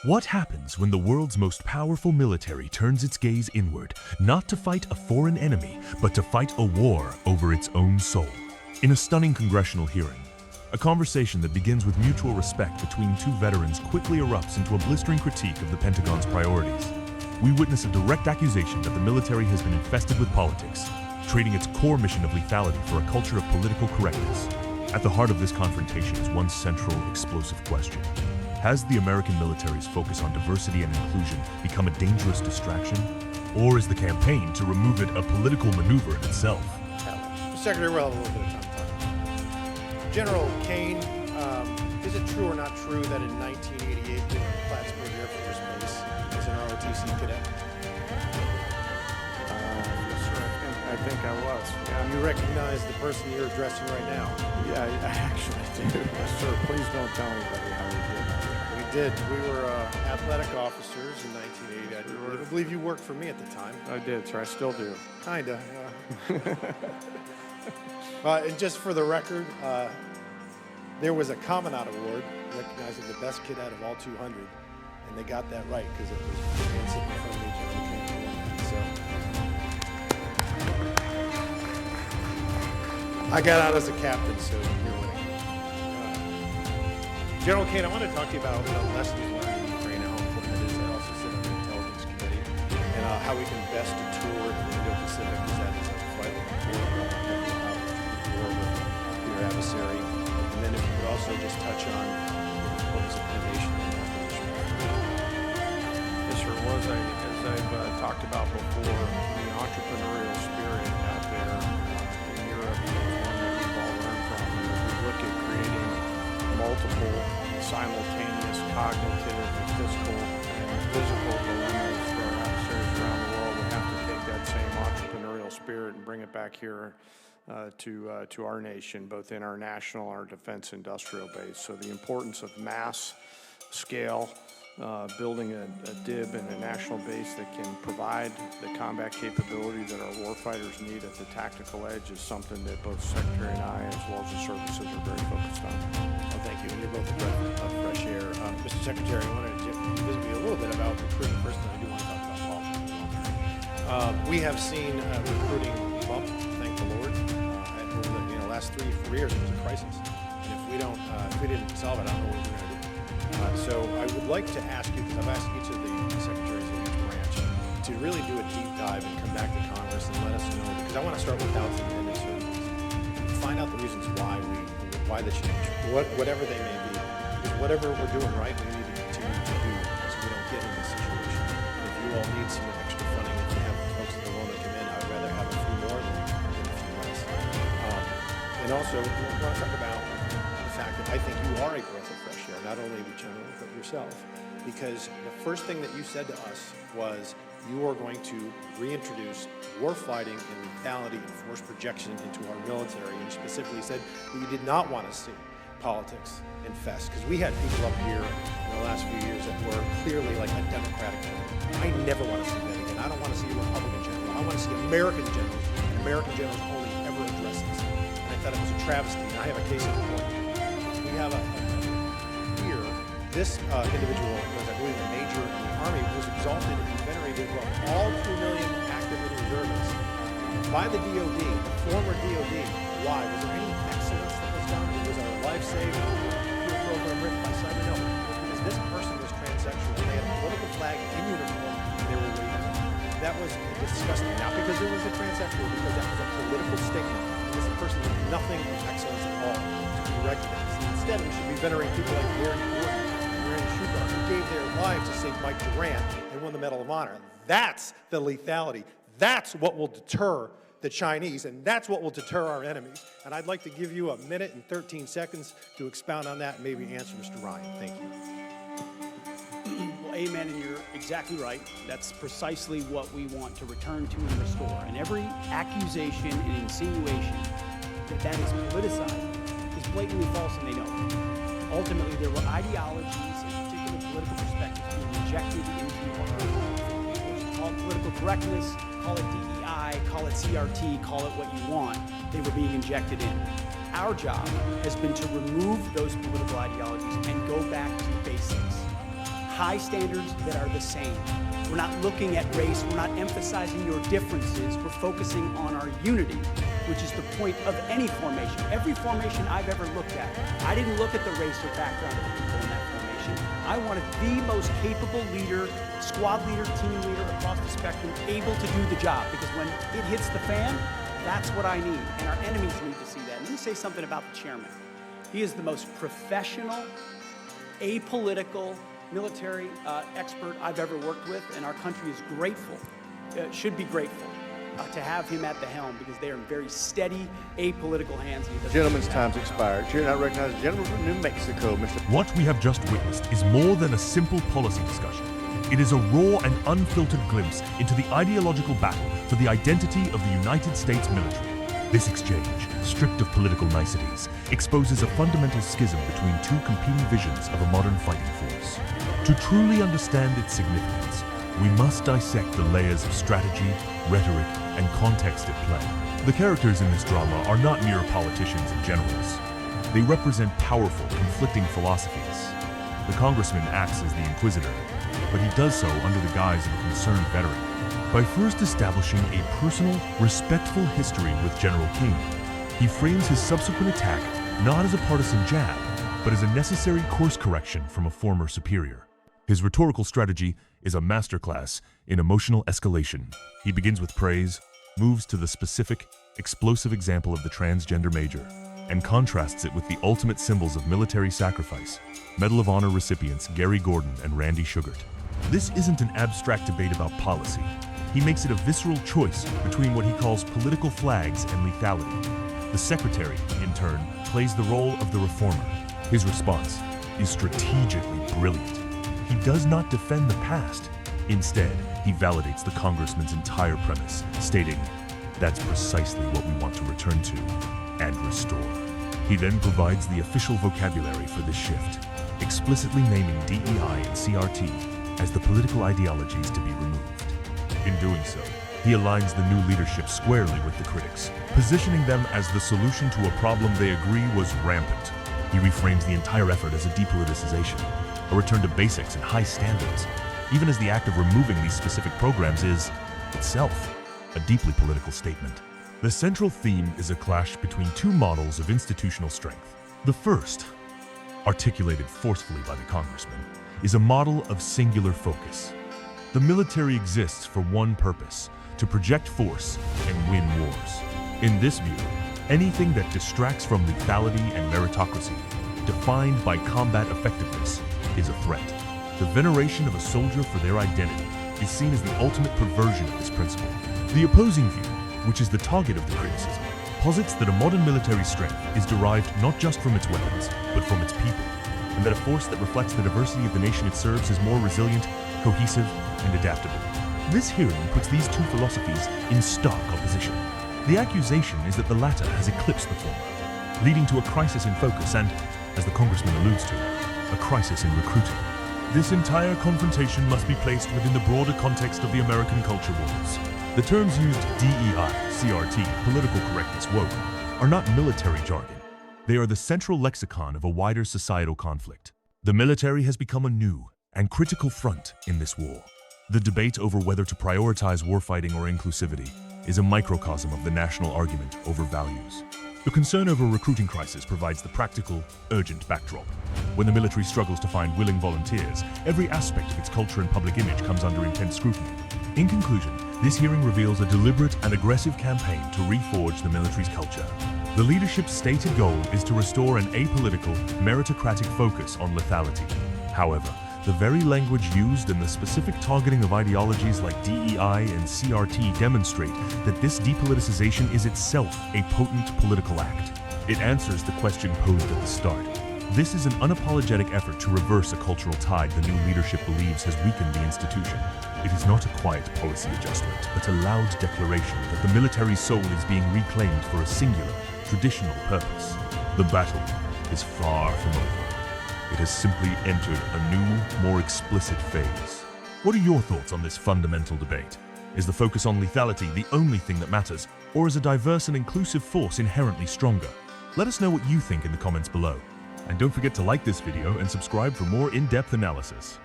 What happens when the world's most powerful military turns its gaze inward, not to fight a foreign enemy, but to fight a war over its own soul? In a stunning congressional hearing, a conversation that begins with mutual respect between two veterans quickly erupts into a blistering critique of the Pentagon's priorities. We witness a direct accusation that the military has been infested with politics, trading its core mission of lethality for a culture of political correctness. At the heart of this confrontation is one central, explosive question. Has the American military's focus on diversity and inclusion become a dangerous distraction? Or is the campaign to remove it a political maneuver in itself? Secretary, we'll have a little bit of time talking about it. General Kane, is it true or not true that in 1988 you were in Plattsburgh Air Force Base as an ROTC cadet? Yes, sir. I think I was. Yeah. You recognize the person you're addressing right now? Yeah, I actually do. Yes, sir. Please don't tell anybody how we did. We did. We were athletic officers in 1980. I believe you worked for me at the time. I did, sir. I still do. Kinda. And just for the record, there was a Commandant Award recognizing the best cadet of all 200, and they got that right because it was the man sitting in front of me, General Kane. So I got out as a captain, so you're winning. General Kane, I want to talk to you about lessons learned in Ukraine and how important it is. I also sit on the Intelligence Committee, and how we can best tour the Indo-Pacific, because that is a vital important war with your adversary. And then if you could also just touch on the importance of innovation and acquisition. Yes, sir. As I've talked about before, the entrepreneurial spirit out there in Europe is one that we've all learned from. And as we look at creating multiple simultaneous cognitive, physical, and physical dilemmas for our adversaries around the world, we have to take that same entrepreneurial spirit and bring it back here to our nation, both in our national and our defense industrial base. So the importance of mass scale, building a DIB and a national base that can provide the combat capability that our warfighters need at the tactical edge is something that both the Secretary and I, as well as the services, are very focused on. Well, thank you. And you're both a breath of fresh air. Mr. Secretary, I wanted to visit me a little bit about recruiting first, and I do want to talk about politics as well. We have seen recruiting bump, thank the Lord. Over the last 3-4 years, it was a crisis. And if we didn't solve it, I don't know what we're going to do. So I would like to ask you, because I've asked each of the secretaries of each branch to really do a deep dive and come back to Congress and let us know, because I want to start with doubts and uncertainties, find out the reasons why the change, whatever they may be. Because whatever we're doing right, we need to continue to do so we don't get in this situation. And if you all need some extra funding, if you have folks that are willing to come in, I'd rather have a few more than a few less. And also, I want to talk about the fact that I think you are a breath of fresh air, not only the general, but yourself. Because the first thing that you said to us was you are going to reintroduce war fighting and lethality and force projection into our military. And you specifically said that you did not want to see politics infest. Because we had people up here in the last few years that were clearly like a Democratic general. I never want to see that again. I don't want to see a Republican general. I want to see American generals. And American generals only ever address this. And I thought it was a travesty. And I have a case in point. We have here, this individual was, I believe, a major in the Army, was exalted and venerated above all 2 million active reservists by the DOD, the former DOD. Why? Was there any excellence that was done? Was our life saved? Was a program written by Simon? No. Because this person was transsexual. They had a political flag in uniform, and they were waving it. That was disgusting. Not because it was a transsexual, because that was a political statement. And this person did nothing of excellence at all to be recognized. Instead, we should be venerating people like Gary Gordon and Randy Shugart, who gave their lives to save Mike Durant and won the Medal of Honor. That's the lethality. That's what will deter the Chinese, and that's what will deter our enemies. And I'd like to give you 1 minute and 13 seconds to expound on that and maybe answer Mr. Ryan. Thank you. Well, amen, and you're exactly right. That's precisely what we want to return to and restore. And every accusation and insinuation that is politicized is blatantly false, and they know it. Ultimately, there were ideologies and particular political perspectives being injected into our forces. Call it political correctness, call it DEI, call it CRT, call it what you want. They were being injected in. Our job has been to remove those political ideologies and go back to basics. high standards that are the same. We're not looking at race, we're not emphasizing your differences, we're focusing on our unity, which is the point of any formation. Every formation I've ever looked at, I didn't look at the race or background of the people in that formation. I wanted the most capable leader, squad leader, team leader across the spectrum, able to do the job, because when it hits the fan, that's what I need, and our enemies need to see that. And let me say something about the chairman. He is the most professional, apolitical military expert I've ever worked with, and our country is grateful, should be grateful to have him at the helm, because they are in very steady, apolitical hands. Gentlemen's time's expired. Chair not recognized General from New Mexico, Mr. What we have just witnessed is more than a simple policy discussion. It is a raw and unfiltered glimpse into the ideological battle for the identity of the United States military. This exchange, stripped of political niceties, exposes a fundamental schism between two competing visions of a modern fighting force. To truly understand its significance, we must dissect the layers of strategy, rhetoric, and context at play. The characters in this drama are not mere politicians and generals. They represent powerful, conflicting philosophies. The congressman acts as the inquisitor, but he does so under the guise of a concerned veteran. By first establishing a personal, respectful history with General King, he frames his subsequent attack not as a partisan jab, but as a necessary course correction from a former superior. His rhetorical strategy is a masterclass in emotional escalation. He begins with praise, moves to the specific, explosive example of the transgender major, and contrasts it with the ultimate symbols of military sacrifice, Medal of Honor recipients Gary Gordon and Randy Sugart. This isn't an abstract debate about policy. He makes it a visceral choice between what he calls political flags and lethality. The secretary, in turn, plays the role of the reformer. His response is strategically brilliant. He does not defend the past. Instead, he validates the congressman's entire premise, stating, "That's precisely what we want to return to and restore." He then provides the official vocabulary for this shift, explicitly naming DEI and CRT as the political ideologies to be removed. In doing so, he aligns the new leadership squarely with the critics, positioning them as the solution to a problem they agree was rampant. He reframes the entire effort as a depoliticization, a return to basics and high standards, even as the act of removing these specific programs is, itself, a deeply political statement. The central theme is a clash between two models of institutional strength. The first, articulated forcefully by the congressman, is a model of singular focus. The military exists for one purpose, to project force and win wars. In this view, anything that distracts from lethality and meritocracy, defined by combat effectiveness, is a threat. The veneration of a soldier for their identity is seen as the ultimate perversion of this principle. The opposing view, which is the target of the criticism, posits that a modern military strength is derived not just from its weapons, but from its people, and that a force that reflects the diversity of the nation it serves is more resilient, cohesive, and adaptable. This hearing puts these two philosophies in stark opposition. The accusation is that the latter has eclipsed the former, leading to a crisis in focus and, as the congressman alludes to, a crisis in recruiting. This entire confrontation must be placed within the broader context of the American culture wars. The terms used DEI, CRT, political correctness, woke, are not military jargon. They are the central lexicon of a wider societal conflict. The military has become a new and critical front in this war. The debate over whether to prioritize warfighting or inclusivity is a microcosm of the national argument over values. The concern over a recruiting crisis provides the practical, urgent backdrop. When the military struggles to find willing volunteers, every aspect of its culture and public image comes under intense scrutiny. In conclusion, this hearing reveals a deliberate and aggressive campaign to reforge the military's culture. The leadership's stated goal is to restore an apolitical, meritocratic focus on lethality. However, the very language used and the specific targeting of ideologies like DEI and CRT demonstrate that this depoliticization is itself a potent political act. It answers the question posed at the start. This is an unapologetic effort to reverse a cultural tide the new leadership believes has weakened the institution. It is not a quiet policy adjustment, but a loud declaration that the military's soul is being reclaimed for a singular, traditional purpose. The battle is far from over. It has simply entered a new, more explicit phase. What are your thoughts on this fundamental debate? Is the focus on lethality the only thing that matters, or is a diverse and inclusive force inherently stronger? Let us know what you think in the comments below. And don't forget to like this video and subscribe for more in-depth analysis.